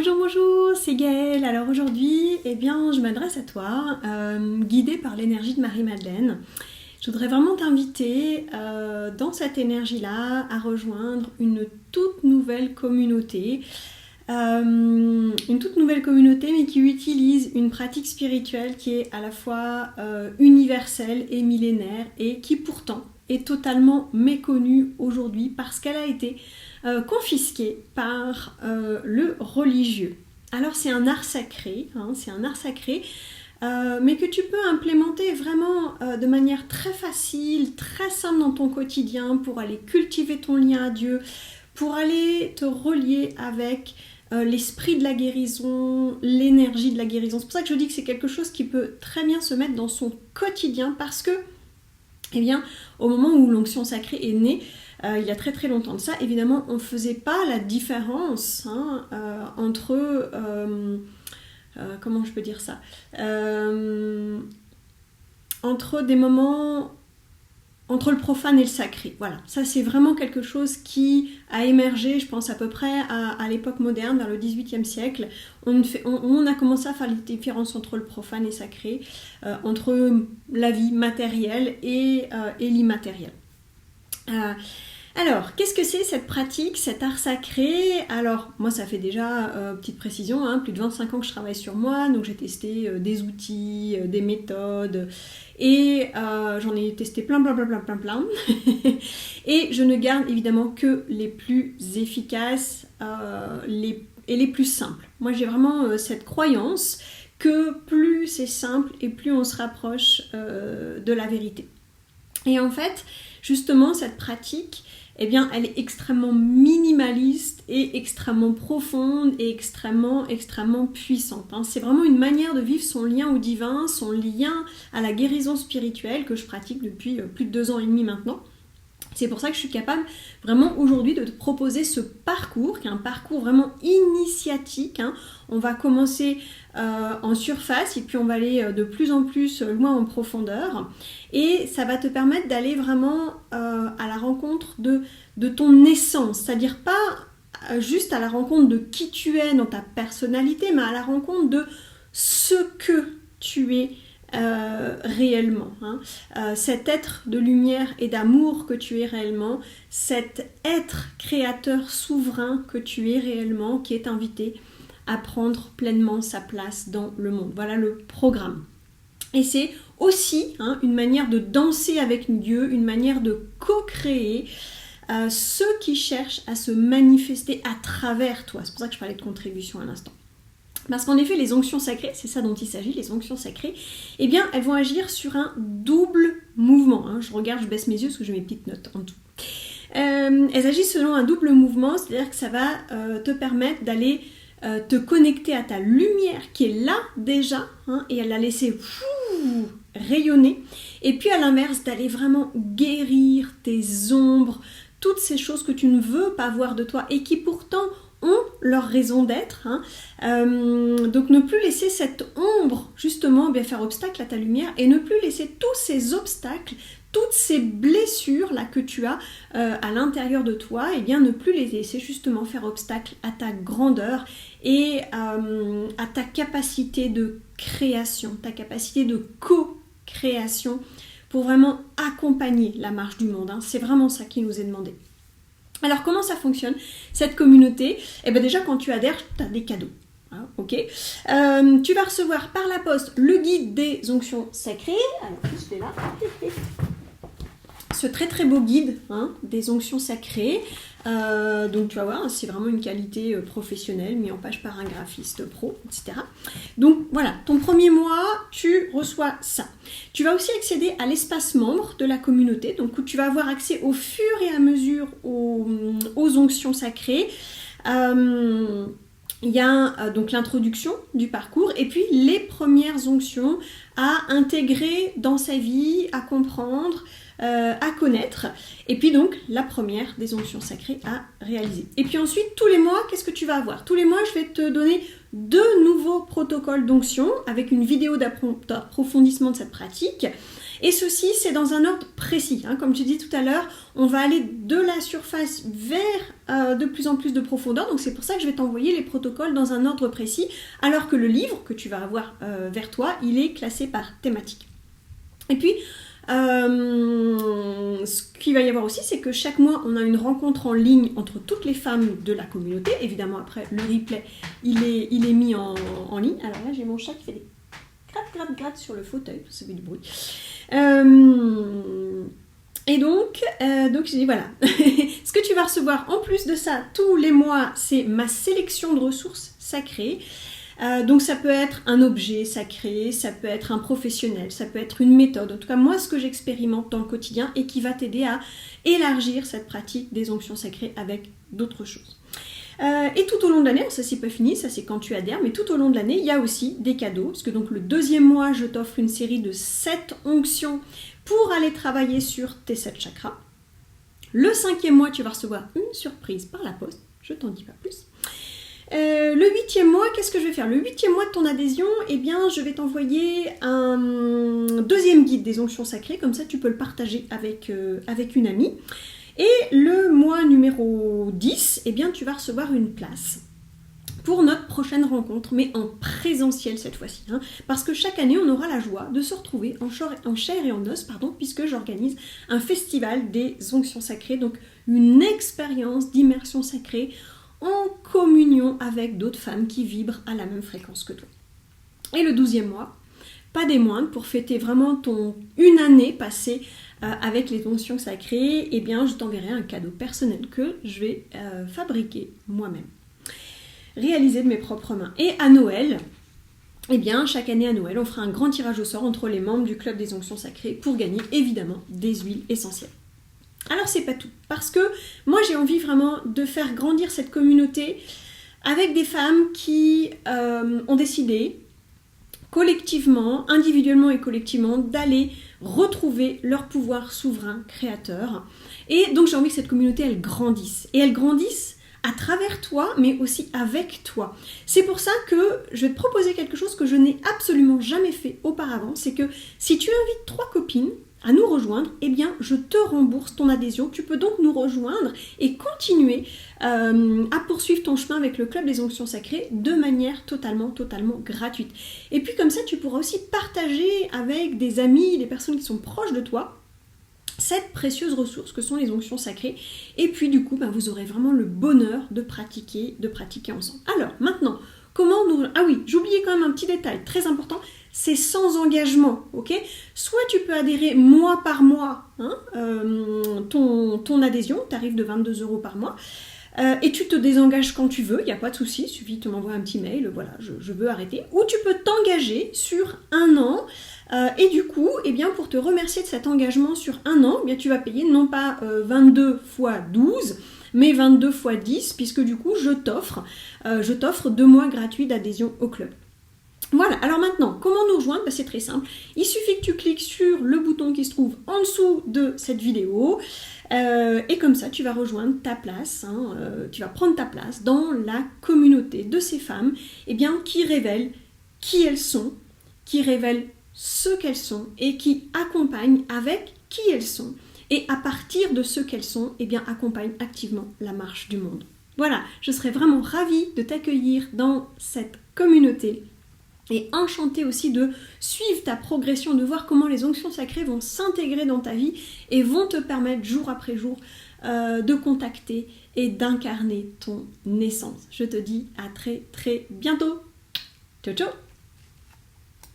Bonjour, c'est Gaëlle. Alors aujourd'hui, je m'adresse à toi, guidée par l'énergie de Marie-Madeleine. Je voudrais vraiment t'inviter dans cette énergie-là à rejoindre une toute nouvelle communauté. Une toute nouvelle communauté, mais qui utilise une pratique spirituelle qui est à la fois universelle et millénaire, et qui pourtant est totalement méconnue aujourd'hui parce qu'elle a été confisquée par le religieux. Alors c'est un art sacré, mais que tu peux implémenter vraiment de manière très facile, très simple dans ton quotidien pour aller cultiver ton lien à Dieu, pour aller te relier avec l'esprit de la guérison, l'énergie de la guérison. C'est pour ça que je dis que c'est quelque chose qui peut très bien se mettre dans son quotidien parce que, au moment où l'onction sacrée est née, il y a très très longtemps de ça, évidemment, on ne faisait pas la différence entre... comment je peux dire ça, entre des moments... entre le profane et le sacré. Voilà, ça c'est vraiment quelque chose qui a émergé, je pense à peu près à l'époque moderne, vers le XVIIIe siècle. On a commencé à faire les différences entre le profane et le sacré, entre la vie matérielle et l'immatériel. Alors, qu'est-ce que c'est cette pratique, cet art sacré? Alors, moi, ça fait déjà, petite précision, plus de 25 ans que je travaille sur moi, donc j'ai testé des outils, des méthodes, et j'en ai testé plein. Et je ne garde évidemment que les plus efficaces et les plus simples. Moi, j'ai vraiment cette croyance que plus c'est simple et plus on se rapproche de la vérité. Et en fait, justement, cette pratique, elle est extrêmement minimaliste et extrêmement profonde et extrêmement puissante. C'est vraiment une manière de vivre son lien au divin, son lien à la guérison spirituelle que je pratique depuis plus de 2 ans et demi maintenant. C'est pour ça que je suis capable vraiment aujourd'hui de te proposer ce parcours, qui est un parcours vraiment initiatique. On va commencer en surface et puis on va aller de plus en plus loin en profondeur. Et ça va te permettre d'aller vraiment à la rencontre de ton essence. C'est-à-dire pas juste à la rencontre de qui tu es dans ta personnalité, mais à la rencontre de ce que tu es réellement, cet être de lumière et d'amour que tu es réellement, cet être créateur souverain que tu es réellement, qui est invité à prendre pleinement sa place dans le monde. Voilà le programme. Et c'est aussi une manière de danser avec Dieu, une manière de co-créer ceux qui cherchent à se manifester à travers toi. C'est pour ça que je parlais de contribution à l'instant. Parce qu'en effet, les onctions sacrées, c'est ça dont il s'agit, les onctions sacrées, elles vont agir sur un double mouvement. Je regarde, je baisse mes yeux parce que j'ai mes petites notes en tout. Elles agissent selon un double mouvement, c'est-à-dire que ça va te permettre d'aller te connecter à ta lumière qui est là déjà, et à la laisser rayonner. Et puis à l'inverse, d'aller vraiment guérir tes ombres, toutes ces choses que tu ne veux pas voir de toi et qui pourtant ont leur raison d'être. Donc ne plus laisser cette ombre justement faire obstacle à ta lumière et ne plus laisser tous ces obstacles, toutes ces blessures là que tu as à l'intérieur de toi, ne plus les laisser justement faire obstacle à ta grandeur et à ta capacité de création, ta capacité de co-création pour vraiment accompagner la marche du monde. C'est vraiment ça qui nous est demandé. Alors comment ça fonctionne cette communauté? Déjà quand tu adhères, tu as des cadeaux. Ok. Tu vas recevoir par la poste le guide des onctions sacrées. Alors je l'ai là. Ce très très beau guide des onctions sacrées. Donc tu vas voir, c'est vraiment une qualité professionnelle, mis en page par un graphiste pro, etc. Donc voilà, ton premier mois, tu reçois ça. Tu vas aussi accéder à l'espace membre de la communauté, donc où tu vas avoir accès au fur et à mesure aux onctions sacrées. Il y a donc l'introduction du parcours et puis les premières onctions à intégrer dans sa vie, à comprendre, à connaître, et puis donc la première des onctions sacrées à réaliser. Et puis ensuite, tous les mois, qu'est-ce que tu vas avoir? Tous les mois, je vais te donner 2 nouveaux protocoles d'onction avec une vidéo d'approfondissement de cette pratique Et ceci, c'est dans un ordre précis. Hein. Comme je dis tout à l'heure, on va aller de la surface vers de plus en plus de profondeur. Donc c'est pour ça que je vais t'envoyer les protocoles dans un ordre précis, alors que le livre que tu vas avoir vers toi, il est classé par thématique. Et puis, ce qu'il va y avoir aussi, c'est que chaque mois, on a une rencontre en ligne entre toutes les femmes de la communauté. Évidemment, après, le replay, il est mis en ligne. Alors là, j'ai mon chat qui fait des gratte sur le fauteuil, ça fait du bruit. Et donc je dis voilà, ce que tu vas recevoir en plus de ça tous les mois, c'est ma sélection de ressources sacrées. Donc ça peut être un objet sacré, ça peut être un professionnel, ça peut être une méthode. En tout cas, moi, ce que j'expérimente dans le quotidien et qui va t'aider à élargir cette pratique des onctions sacrées avec d'autres choses. Et tout au long de l'année, ça c'est pas fini, ça c'est quand tu adhères, mais tout au long de l'année, il y a aussi des cadeaux, parce que donc le deuxième mois, je t'offre une série de 7 onctions pour aller travailler sur tes 7 chakras. Le 5e mois, tu vas recevoir une surprise par la poste, je t'en dis pas plus. Le 8e mois, qu'est-ce que je vais faire? Le 8e mois de ton adhésion, eh bien, je vais t'envoyer un 2e guide des onctions sacrées, comme ça tu peux le partager avec une amie. Et le mois numéro 10, eh bien, tu vas recevoir une place pour notre prochaine rencontre, mais en présentiel cette fois-ci. Hein, parce que chaque année, on aura la joie de se retrouver en chair et en os, puisque j'organise un festival des onctions sacrées, donc une expérience d'immersion sacrée en communion avec d'autres femmes qui vibrent à la même fréquence que toi. Et le 12e mois, pas des moindres, pour fêter vraiment une année passée avec les onctions sacrées, eh bien je t'enverrai un cadeau personnel que je vais fabriquer moi-même, réalisé de mes propres mains. Et à Noël, eh bien chaque année à Noël, on fera un grand tirage au sort entre les membres du club des onctions sacrées pour gagner évidemment des huiles essentielles. Alors c'est pas tout, parce que moi j'ai envie vraiment de faire grandir cette communauté avec des femmes qui ont décidé collectivement, individuellement et collectivement, d'aller retrouver leur pouvoir souverain créateur. Et donc j'ai envie que cette communauté, elle grandisse. Et elle grandisse à travers toi, mais aussi avec toi. C'est pour ça que je vais te proposer quelque chose que je n'ai absolument jamais fait auparavant. C'est que si tu invites 3 copines à nous rejoindre, eh bien je te rembourse ton adhésion. Tu peux donc nous rejoindre et continuer à poursuivre ton chemin avec le club des onctions sacrées de manière totalement gratuite. Et puis comme ça, tu pourras aussi partager avec des amis, des personnes qui sont proches de toi, cette précieuse ressource que sont les onctions sacrées. Et puis du coup, vous aurez vraiment le bonheur de pratiquer ensemble. Alors maintenant, comment nous... Ah oui, j'oubliais quand même un petit détail très important. C'est sans engagement, ok? Soit tu peux adhérer mois par mois, hein, ton adhésion, tarif de 22 € par mois, et tu te désengages quand tu veux, il n'y a pas de souci, il suffit de m'envoyer un petit mail, voilà, je veux arrêter. Ou tu peux t'engager sur 1 an, et du coup, eh bien, pour te remercier de cet engagement sur 1 an, eh bien, tu vas payer non pas 22 fois 12, mais 22 fois 10, puisque du coup, je t'offre 2 mois gratuits d'adhésion au club. Voilà, alors maintenant, comment nous rejoindre? C'est très simple. Il suffit que tu cliques sur le bouton qui se trouve en dessous de cette vidéo et comme ça, tu vas rejoindre ta place, tu vas prendre ta place dans la communauté de ces femmes qui révèlent qui elles sont, qui révèlent ce qu'elles sont et qui accompagnent avec qui elles sont. Et à partir de ce qu'elles sont, accompagnent activement la marche du monde. Voilà, je serais vraiment ravie de t'accueillir dans cette communauté. Et enchantée aussi de suivre ta progression, de voir comment les onctions sacrées vont s'intégrer dans ta vie et vont te permettre jour après jour de contacter et d'incarner ton essence. Je te dis à très bientôt. Ciao ciao.